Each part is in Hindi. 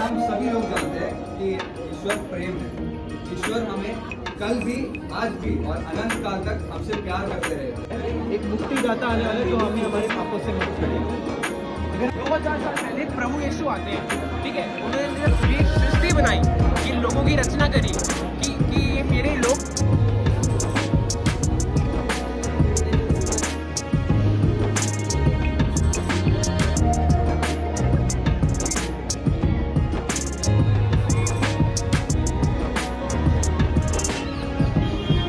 हम सभी लोग जानते हैं कि ईश्वर प्रेम है। ईश्वर हमें कल भी, आज भी और अनंत काल तक हमसे प्यार करते रहे। एक मुक्तिदाता आने वाले जो हमें हमारे पापों से मुक्त करेगा। 2000 साल पहले प्रभु यीशु आते हैं, ठीक है। उन्होंने पूरी सृष्टि बनाई, इन लोगों की रचना करी कि ये मेरे लोग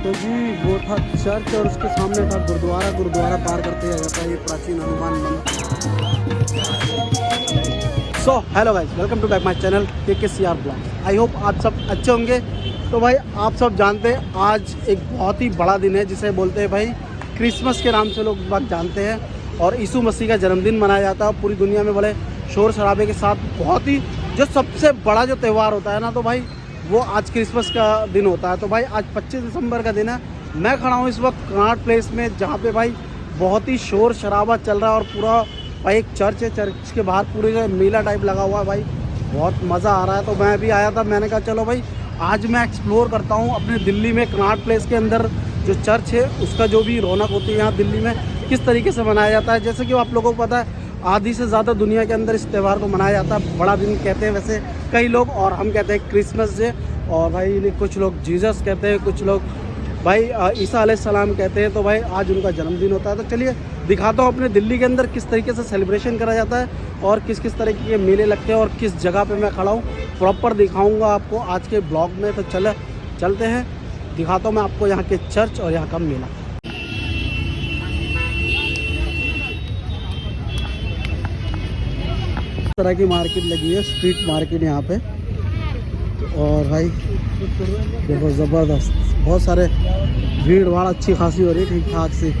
तो जी वो था चर्च और उसके सामने था गुरुद्वारा। गुरुद्वारा पार करते जाता है ये प्राचीन हनुमान मंदिर। So hello guys, welcome to back my channel KKCR blogs. I hope आप सब अच्छे होंगे। तो भाई आप सब जानते हैं आज एक बहुत ही बड़ा दिन है जिसे बोलते हैं भाई क्रिसमस के नाम से लोग बात जानते हैं। और यीशु मसीह का जन्मदिन मनाया जाता है पूरी दुनिया में बड़े शोर शराबे के साथ। बहुत ही जो सबसे बड़ा जो त्यौहार होता है ना, तो भाई वो आज क्रिसमस का दिन होता है। तो भाई आज 25 दिसंबर का दिन है। मैं खड़ा हूँ इस वक्त कनाट प्लेस में, जहाँ पे भाई बहुत ही शोर शराबा चल रहा है। और पूरा भाई एक चर्च है, चर्च के बाहर पूरे मेला टाइप लगा हुआ है। भाई बहुत मज़ा आ रहा है। तो मैं भी आया था, मैंने कहा चलो भाई आज मैं एक्सप्लोर करता हूँ अपने दिल्ली में कनाट प्लेस के अंदर जो चर्च है उसका जो भी रौनक होती है यहाँ दिल्ली में किस तरीके से मनाया जाता है। जैसे कि आप लोगों को पता है आधी से ज़्यादा दुनिया के अंदर इस त्यौहार को मनाया जाता है। बड़ा दिन कहते हैं वैसे कई लोग, और हम कहते हैं क्रिसमस डे। और भाई कुछ लोग जीसस कहते हैं, कुछ लोग भाई ईसा अलैहिस्सलाम कहते हैं। तो भाई आज उनका जन्मदिन होता है। तो चलिए दिखाता हूँ अपने दिल्ली के अंदर किस तरीके से सेलिब्रेशन करा जाता है और किस किस तरीके के मेले लगते हैं और किस जगह पे मैं खड़ा हूँ। प्रॉपर दिखाऊँगा आपको आज के ब्लॉग में। तो चलते हैं, दिखाता हूँ मैं आपको यहाँ के चर्च और यहाँ का मेला। इस तरह की मार्केट लगी है, स्ट्रीट मार्केट यहाँ पे। और भाई देखो ज़बरदस्त, बहुत सारे भीड़ भाड़ अच्छी खासी हो रही है, ठीक ठाक सी।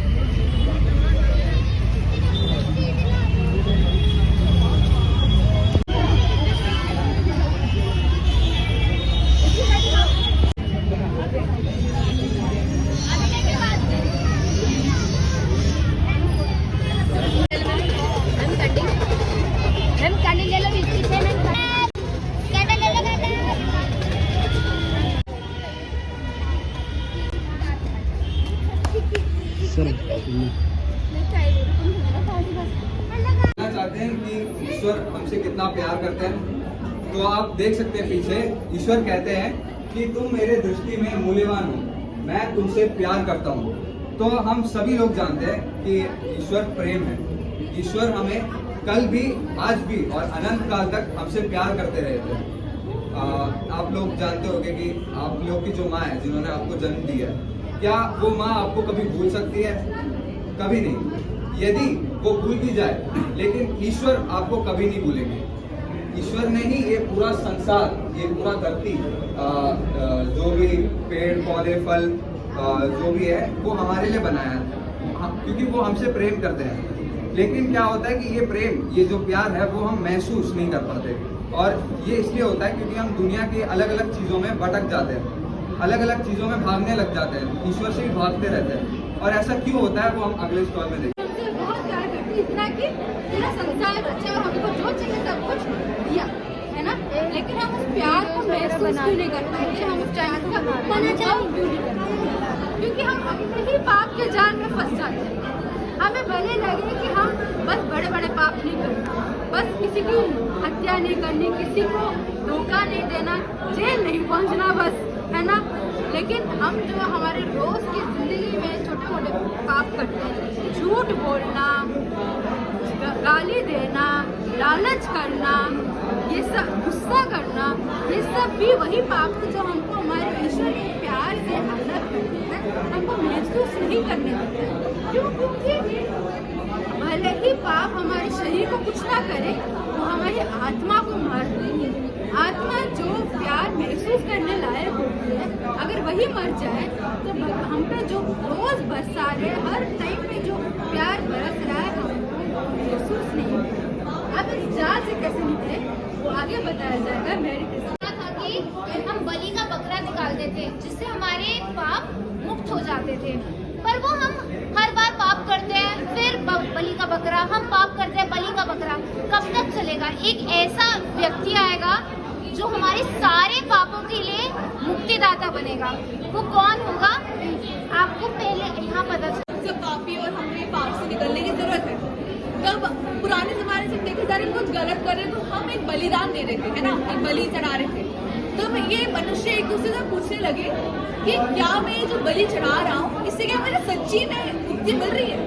चाहते हैं कि ईश्वर हमसे कितना प्यार करते हैं। तो आप देख सकते हैं पीछे ईश्वर कहते हैं कि तुम मेरे दृष्टि में मूल्यवान हो, मैं तुमसे प्यार करता हूँ। तो हम सभी लोग जानते हैं कि ईश्वर प्रेम है। ईश्वर हमें कल भी, आज भी और अनंत काल तक हमसे प्यार करते रहे थे। आप लोग जानते होंगे कि आप लोग की जो माँ है जिन्होंने आपको जन्म दिया, क्या वो माँ आपको कभी भूल सकती है? कभी नहीं। यदि वो भूल भी जाए लेकिन ईश्वर आपको कभी नहीं भूलेंगे। ईश्वर ने ही ये पूरा संसार, ये पूरा धरती, जो भी पेड़ पौधे फल जो भी है वो हमारे लिए बनाया है, क्योंकि वो हमसे प्रेम करते हैं। लेकिन क्या होता है कि ये प्रेम, ये जो प्यार है वो हम महसूस नहीं कर पाते। और ये इसलिए होता है क्योंकि हम दुनिया की अलग अलग चीज़ों में भटक जाते हैं, अलग अलग चीज़ों में भागने लग जाते हैं, ईश्वर से भी भागते रहते हैं। और ऐसा क्यों होता है वो हम अगले स्टॉल में देखेंगे। इतना कि पूरा संसार अच्छा और हमको जो चाहिए सब कुछ दिया है ना, लेकिन हम उस प्यार को महसूस क्यों नहीं कर पाते, हम उस प्यार का मना क्यों नहीं करते? क्योंकि हम अपने ही पाप के जाल में फंस जाते हैं। हमें भले लगे कि हम बस बड़े बड़े पाप नहीं करना, बस किसी की हत्या नहीं करनी, किसी को धोखा नहीं देना, जेल नहीं पहुंचना, बस, है ना। लेकिन हम जो हमारे रोज की जिंदगी में छोटे मोटे पाप करते हैं, झूठ बोलना, गाली देना, लालच करना, ये सब गुस्सा करना, ये सब भी वही पाप है जो हमको हमारे ईश्वर के प्यार से अलग करते हैं, हमको महसूस नहीं करने देते हैं। क्यों? क्योंकि भले ही पाप हमारे शरीर को कुछ ना करे, वो हमारी आत्मा को मार देंगे। आत्मा जो प्यार महसूस करने लायक होती है, अगर वही मर जाए तो हम पे जो रोज बरसा रहे, हर टाइम पे जो प्यार बरस रहा है, हमको महसूस नहीं होता। अब इस जाल से कैसे निकले वो आगे बताया जाएगा। मेरी था कि हम बलि का बकरा निकालते थे जिससे हमारे पाप मुक्त हो जाते थे, पर वो हम हर बार पाप करते हैं, फिर बलि का बकरा, हम पाप करते हैं बलि का बकरा। कब तक चलेगा? एक ऐसा व्यक्ति आएगा जो हमारे सारे पापों के लिए मुक्तिदाता बनेगा। वो कौन होगा आपको पहले यहाँ पता चल। जब पापी और हमें पाप से निकलने की जरूरत है, तब पुराने जमाने से देखे जा रहे कुछ गलत कर रहे तो हम एक बलिदान दे रहे थे, है ना, एक बलि चढ़ा रहे थे। तब ये मनुष्य एक दूसरे से पूछने लगे कि क्या मैं जो बलि चढ़ा रहा हूँ इससे क्या मेरे सच्ची में मुक्ति मिल रही है,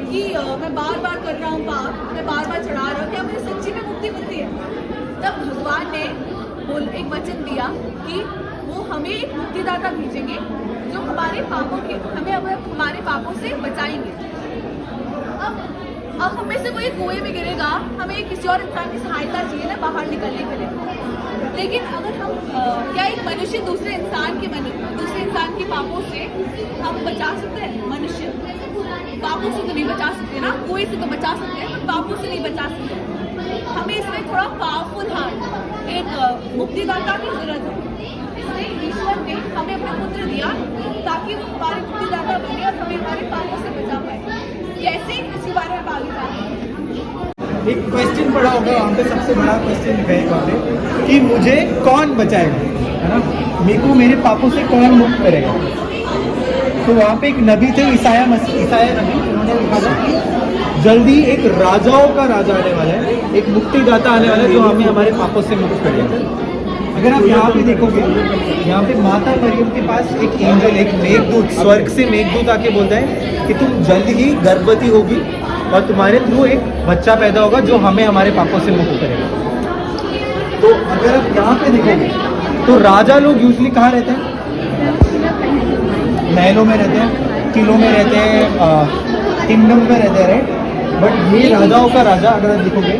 कि मैं बार बार कर रहा हूँ पाप, मैं बार बार चढ़ा रहा हूँ, क्या मुझे सच्ची में मुक्ति मिल रही है। तब भगवान ने एक वचन दिया कि वो हमें एक मुक्तिदाता भेजेंगे जो हमारे पापों के हमारे पापों से बचाएंगे। अब हमें से कोई कुएं में गिरेगा, हमें किसी और इंसान की सहायता चाहिए ना बाहर निकलने के लिए। लेकिन अगर हम क्या एक मनुष्य दूसरे इंसान के पापों से हम बचा सकते हैं? मनुष्य पापों से तो नहीं बचा सकते ना, कुएं से तो बचा सकते हैं पर पापों से नहीं बचा सकते। हमें इसमें थोड़ा पावरफुल हार्ट, एक मुक्तिदाता की जरूरत है। इसलिए ईश्वर ने हमें अपना पुत्र दिया ताकि वो हमारे मुक्तिदाता बने और हमें हमारे पापों से बचा पाए। कैसे, इसके बारे में आगे जाएंगे। एक क्वेश्चन पड़ा होगा वहाँ पे, सबसे बड़ा क्वेश्चन है वहाँ पे कि मुझे कौन बचाएगा, है ना, मेरे को मेरे पापों से कौन मुक्त करेगा। तो वहाँ पे एक नबी थे, ईसाया नबी, उन्होंने लिखा था कि जल्दी एक राजाओं का राजा आने वाला है, एक मुक्तिदाता आने वाला है जो हमें हमारे पापों से मुक्त करेगा। अगर आप यहाँ पे देखोगे, यहाँ पे माता मरियम के पास एक एंजल, एक मेघदूत, स्वर्ग से मेघदूत आके बोलता है कि तुम जल्द ही गर्भवती होगी और तुम्हारे थ्रू एक बच्चा पैदा होगा जो हमें हमारे पापों से मुक्त करेगा। तो अगर आप यहाँ पे देखोगे तो राजा लोग यूजली कहाँ रहते हैं? महलों में रहते हैं, किलों में रहते हैं, किंगडम में रहते हैं, राइट। बट ये राजाओं का राजा अगर आप देखोगे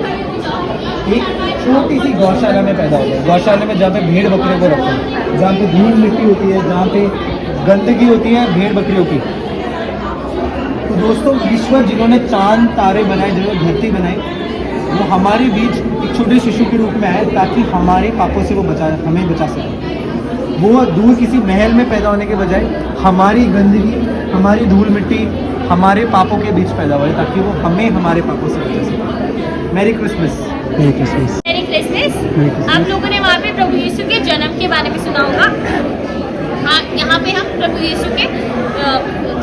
एक छोटी सी गौशाला में पैदा होता है। गौशाला में जहाँ पे भेड़ बकरियों को रखते हैं, जहाँ पे धूल मिट्टी होती है, जहाँ पे गंदगी होती है भेड़ बकरियों की। तो दोस्तों, ईश्वर जिन्होंने चांद तारे बनाए, जिन्होंने धरती बनाई, वो हमारे बीच एक छोटे शिशु के रूप में आए ताकि हमारे पापों से वो हमें बचा सके। वो दूर किसी महल में पैदा होने के बजाय हमारी गंदगी, हमारी धूल मिट्टी, हमारे पापों के बीच पैदा हुए ताकि वो हमें हमारे पापों से बचा सके। Merry Christmas. मेरी क्रिसमस। आप लोगों ने वहाँ पे प्रभु यीशु के जन्म के बारे में सुना होगा। हाँ, यहाँ पे हम प्रभु यीशु के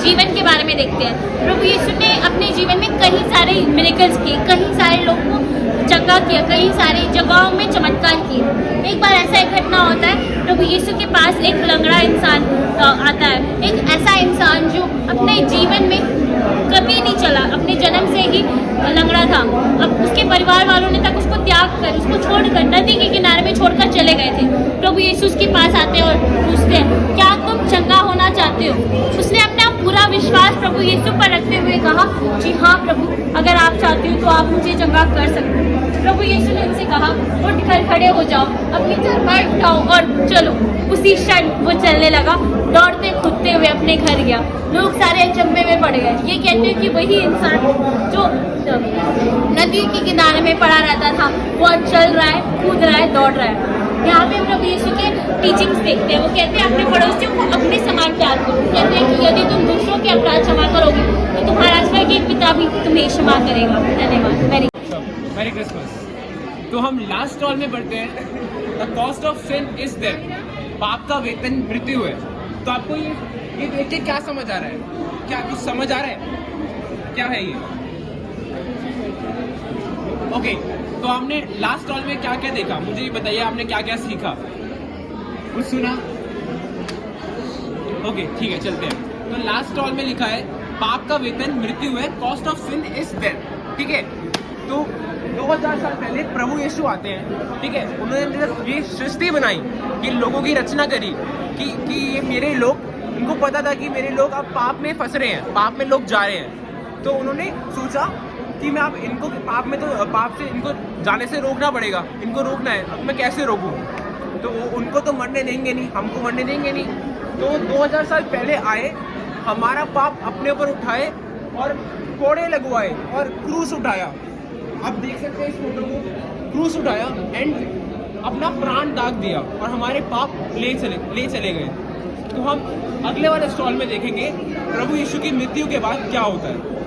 जीवन के बारे में देखते हैं। प्रभु यीशु ने अपने जीवन में कई सारे मिरेकल्स किए, कई सारे लोगों को चंगा किया, कई सारी जगहों में चमत्कार किए। एक बार ऐसा एक घटना होता है, प्रभु यीशु के पास एक लंगड़ा इंसान आता है, एक ऐसा इंसान जो अपने जीवन में कभी नहीं चला, अपने जन्म से ही लंगड़ा था। अब उसके परिवार वालों ने तक उसको त्याग कर, उसको छोड़कर नदी के किनारे में छोड़कर चले गए थे। प्रभु यीशु उसके पास आते हैं और पूछते हैं, क्या तुम चंगा होना चाहते हो? उसने अपना पूरा विश्वास प्रभु यीशु पर रखते हुए कहा, जी हाँ प्रभु, अगर आप चाहते हो तो आप मुझे चंगा कर सकते हो। प्रभु यीशु ने उनसे कहा, उठकर खड़े हो जाओ, अपनी चरपाई उठाओ और चलो। उसी क्षण वो चलने लगा, दौड़ते कूदते हुए अपने घर गया। लोग सारे अचंभे में पड़ गए। ये कहते हैं कि वही इंसान जो नदी के किनारे में पड़ा रहता था, वो चल रहा है, कूद रहा है, दौड़ रहा है। यहाँ पे प्रभु यीशु के टीचिंग्स देखते हैं। वो कहते हैं अपने पड़ोसियों को अपने समान प्यार करो। कहते हैं कि यदि तुम दूसरों के अपराध क्षमा करोगे तो तुम्हारा स्वर्गीय पिता भी तुम्हें क्षमा करेगा। धन्यवाद। Merry Christmas. तो हम लास्ट स्टॉल में बढ़ते हैं। The cost of sin is death. पाप का वेतन मृत्यु है। तो आपको ये देख के क्या समझ आ रहा है? क्या कुछ समझ आ रहा है? क्या है ये? ओके, तो हमने लास्ट स्टॉल में क्या क्या देखा, मुझे ये बताइए, आपने क्या क्या सीखा, कुछ सुना? ओके, ठीक है, चलते हैं। तो लास्ट स्टॉल में लिखा है पाप का वेतन मृत्यु है, cost of sin is death. ठीक है, तो 2000 साल पहले प्रभु यीशु आते हैं। ठीक है, उन्होंने जब ये सृष्टि बनाई, ये लोगों की रचना करी कि ये मेरे लोग, उनको पता था कि मेरे लोग अब पाप में फंस रहे हैं, पाप में लोग जा रहे हैं। तो उन्होंने सोचा कि मैं अब इनको पाप से इनको जाने से रोकना पड़ेगा, इनको रोकना है। अब मैं कैसे रोकूं? तो उनको तो मरने देंगे नहीं, हमको मरने देंगे नहीं। तो 2000 साल पहले आए, हमारा पाप अपने ऊपर उठाए और कोड़े लगवाए और क्रूस उठाया। आप देख सकते हैं इस फोटो को, क्रूस उठाया एंड अपना प्राण दाग दिया और हमारे पाप ले चले गए। तो हम अगले वाले स्टॉल में देखेंगे प्रभु यीशु की मृत्यु के बाद क्या होता है।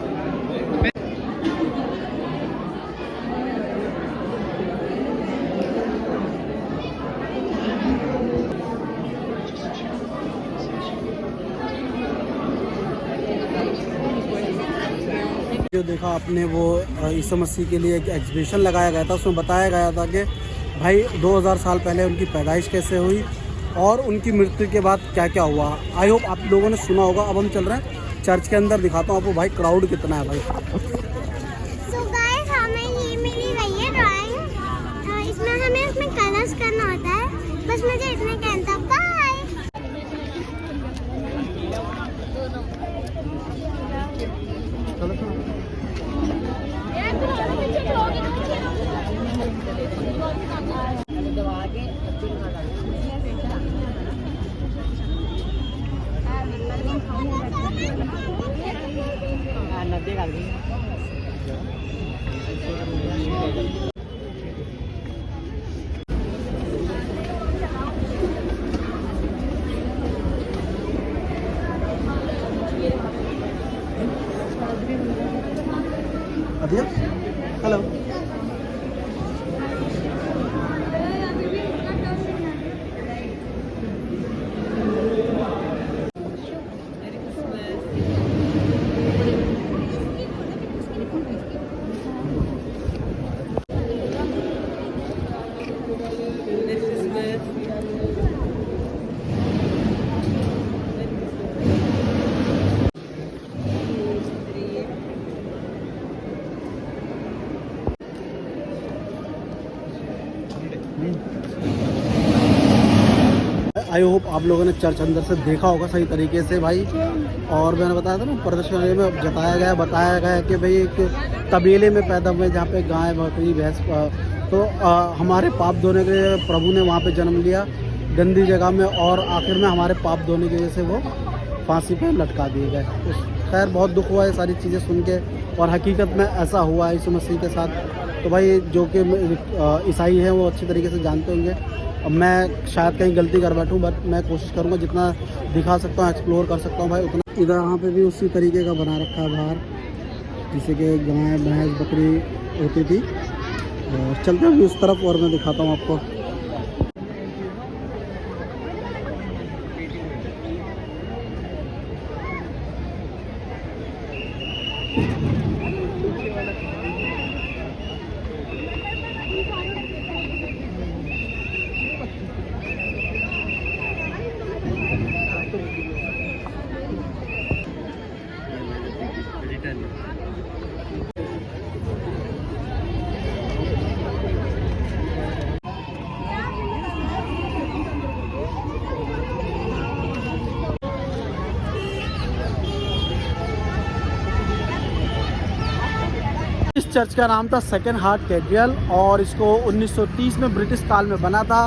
जो देखा आपने वो यीशु मसीह के लिए एक एग्जीबिशन लगाया गया था, उसमें बताया गया था कि भाई 2000 साल पहले उनकी पैदाइश कैसे हुई और उनकी मृत्यु के बाद क्या क्या हुआ। आई होप आप लोगों ने सुना होगा। अब हम चल रहे हैं चर्च के अंदर, दिखाता हूँ आपको भाई क्राउड कितना है भाई। So guys, हमें ये मिली गई है ड्राइंग, इसमें कलर्स करना होता है। बस मुझे इतना कहना था, बाय। अदिया हेलो। आई होप आप लोगों ने चर्च अंदर से देखा होगा सही तरीके से भाई। और मैंने बताया था ना प्रदर्शनी में बताया गया कि भाई एक तबेले में पैदा हुए जहाँ पे गाय बकरी भैंस, तो हमारे पाप धोने के लिए प्रभु ने वहाँ पे जन्म लिया गंदी जगह में, और आखिर में हमारे पाप धोने की वजह से वो फांसी पे लटका दिए गए। तो खैर बहुत दुख हुआ है सारी चीज़ें सुन के, और हकीकत में ऐसा हुआ है यीशु मसीह के साथ। तो भाई जो कि ईसाई हैं वो अच्छी तरीके से जानते होंगे। अब मैं शायद कहीं गलती कर बैठूं, बट मैं कोशिश करूंगा जितना दिखा सकता हूं, एक्सप्लोर कर सकता हूं भाई उतना। इधर यहाँ पे भी उसी तरीके का बना रखा है बाहर, जैसे कि गाय भैंस बकरी होती थी। और चलते हैं उस तरफ और मैं दिखाता हूँ आपको। इस चर्च का नाम था सेकेंड हार्ट कैथेड्रल, और इसको 1930 में ब्रिटिश काल में बना था।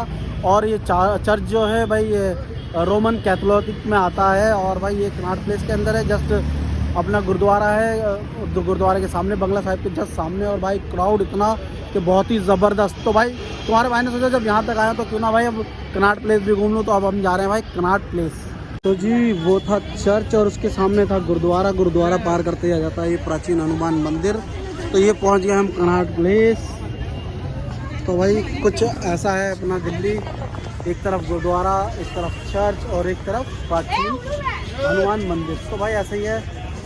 और ये चर्च जो है भाई ये रोमन कैथोलिक में आता है, और भाई ये कनाट प्लेस के अंदर है। जस्ट अपना गुरुद्वारा है, गुरुद्वारे के सामने, बंगला साहिब के जस्ट सामने। और भाई क्राउड इतना कि बहुत ही ज़बरदस्त। तो भाई तुम्हारे भाई ने सोचा जब यहाँ तक आया तो क्यों ना भाई अब कनाट प्लेस भी घूम लूँ। तो अब हम जा रहे हैं भाई कनाट प्लेस। तो जी वो था चर्च और उसके सामने था गुरुद्वारा। गुरुद्वारा पार करते आ जाता है ये प्राचीन हनुमान मंदिर। तो ये पहुंच गए हम कनाट प्लेस। तो भाई कुछ ऐसा है अपना दिल्ली, एक तरफ गुरुद्वारा, एक तरफ चर्च और एक तरफ प्राचीन हनुमान मंदिर। तो भाई ऐसे ही है,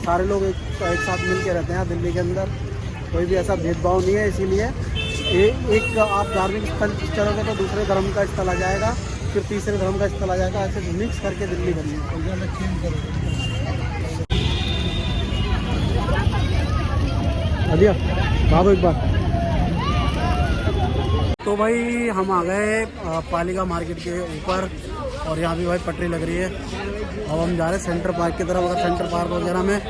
सारे लोग एक साथ मिल के रहते हैं दिल्ली के अंदर, कोई भी ऐसा भेदभाव नहीं है। इसीलिए एक आप धार्मिक स्थल चलोगे तो दूसरे धर्म का स्थल आ जाएगा, फिर तीसरे धर्म का स्थल आ जाएगा, ऐसे मिक्स करके दिल्ली बनी है। अदिया बाबू एक बार। तो भाई हम आ गए पालिका मार्केट के ऊपर, और यहाँ भी भाई पटरी लग रही है। अब हम जा रहे हैं सेंटर पार्क की तरफ। अगर सेंटर पार्क वगैरह में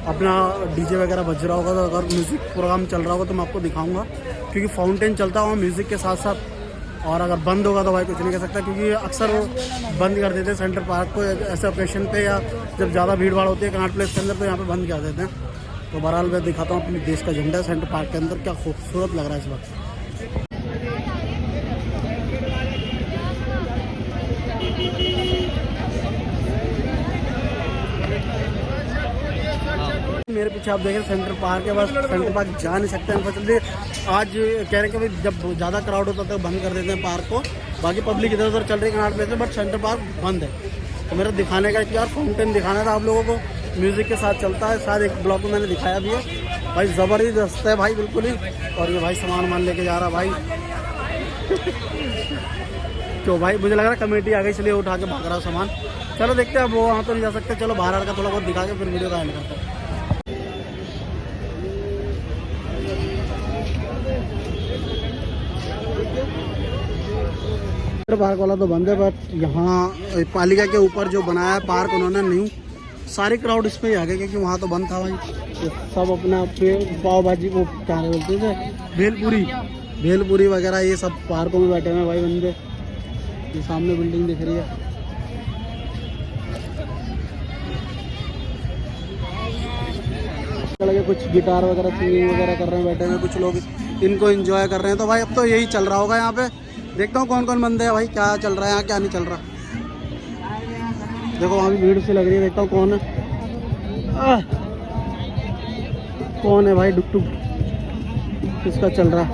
अपना डीजे वगैरह बज रहा होगा, तो अगर म्यूज़िक प्रोग्राम चल रहा होगा तो मैं आपको दिखाऊंगा, क्योंकि फाउंटेन चलता हुआ म्यूज़िक के साथ साथ। और अगर बंद होगा तो भाई कुछ नहीं कह सकता, क्योंकि अक्सर वो बंद कर देते हैं सेंटर पार्क को ऐसे ओकेशन पे, या जब ज़्यादा भीड़ भाड़ होती है कनाट प्लेस के अंदर तो यहाँ पे बंद कर देते हैं। तो बहरहाल मैं दिखाता हूँ अपने देश का झंडा सेंटर पार्क के अंदर, क्या खूबसूरत लग रहा है इस वक्त। मेरे पीछे आप देख रहे हैं सेंटर पार्क है, बस सेंटर पार्क जा नहीं सकते अनफॉर्चुनेटली। आज कह रहे हैं कि भाई जब ज़्यादा क्राउड होता है तो बंद कर देते हैं पार्क को, बाकी पब्लिक इधर उधर चल रही है कनाट प्लेस में, बट सेंटर पार्क बंद है। तो मेरा दिखाने का एक यार फाउंटेन दिखाना था आप लोगों को, म्यूज़िक के साथ चलता है। शायद एक ब्लॉग में मैंने दिखाया भी है भाई, ज़बरदस्त है भाई बिल्कुल ही। और ये भाई सामान लेके जा रहा भाई क्यों भाई, मुझे लग रहा है कमेटी आ गई इसलिए उठा के भाग रहा है सामान। चलो देखते हैं, अब वो वहाँ तो नहीं जा सकते, चलो बाहर का थोड़ा बहुत दिखा के फिर वीडियो का एंड करते हैं। पार्क वाला तो बंद है, बट यहाँ पालिका के ऊपर जो बनाया है पार्क उन्होंने न्यू, सारी क्राउड इस पे ही आ गए क्योंकि वहाँ तो बंद था भाई। तो सब अपना पाव भाजी वो क्या बोलते थे, भेलपूरी वगैरह ये सब पार्कों में बैठे हुए हैं भाई बंदे। ये सामने बिल्डिंग दिख रही है। लगे कुछ गिटार वगैरह सिंगिंग वगैरह कर रहे हैं, बैठे हैं कुछ लोग, इनको एंजॉय कर रहे हैं। तो भाई अब तो यही चल रहा होगा यहाँ पे। देखता हूँ कौन कौन बंदे हैं भाई, क्या चल रहा है यहाँ, क्या नहीं चल रहा। देखो वहाँ भी भीड़ सी लग रही है, देखता हूँ कौन है। कौन है भाई, डुक टुक किसका चल रहा है।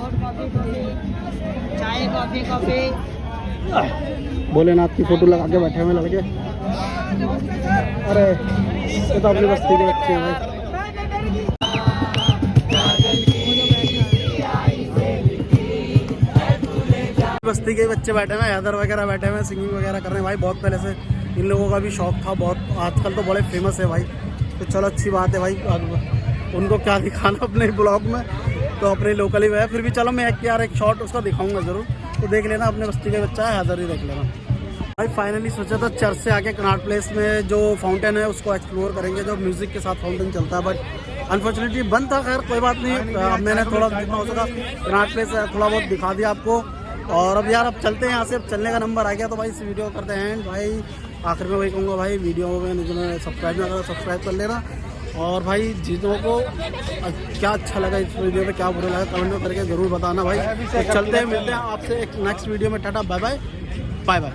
चाय कॉफी भोलेनाथ की फोटो लगा के बैठे हुए लड़के। अरे ये तो अपनी बस्ती के बच्चे हैं भाई। बस्ती के बच्चे बैठे हुए हैं, हैदर वगैरह बैठे हुए हैं, सिंगिंग वगैरह कर रहे हैं भाई। बहुत पहले से इन लोगों का भी शौक था बहुत, आजकल तो बड़े फेमस है भाई। तो चलो अच्छी बात है भाई, उनको क्या दिखाना अपने ब्लॉग में, तो अपने लोकल ही है। फिर भी चलो मैं एक शॉट उसका दिखाऊंगा ज़रूर, तो देख लेना, अपने बस्ती का बच्चा है, हैदर ही देख लेना भाई। फाइनली सोचा था चर्च से आके कनॉट प्लेस में जो फाउंटेन है उसको एक्सप्लोर करेंगे, जो म्यूज़िक के साथ फाउंटेन चलता है, बट अनफॉर्चुनेटली बंद था। खैर कोई बात नहीं, अब मैंने थोड़ा जितना हो सका कनॉट प्लेस थोड़ा बहुत दिखा दिया आपको। और अब यार अब चलते हैं यहाँ से, अब चलने का नंबर आ गया, तो भाई इस वीडियो करते हैं भाई। आखिर में वही कहूँगा भाई, वीडियो में जिन्होंने सब्सक्राइब ना करा सब्सक्राइब कर लेना। और भाई जितनों को क्या अच्छा लगा इस वीडियो में, क्या बुरा लगा, कमेंट में करके ज़रूर बताना भाई। तो चलते हैं, मिलते हैं आपसे एक नेक्स्ट वीडियो में। टाटा बाय बाय बाय बाय।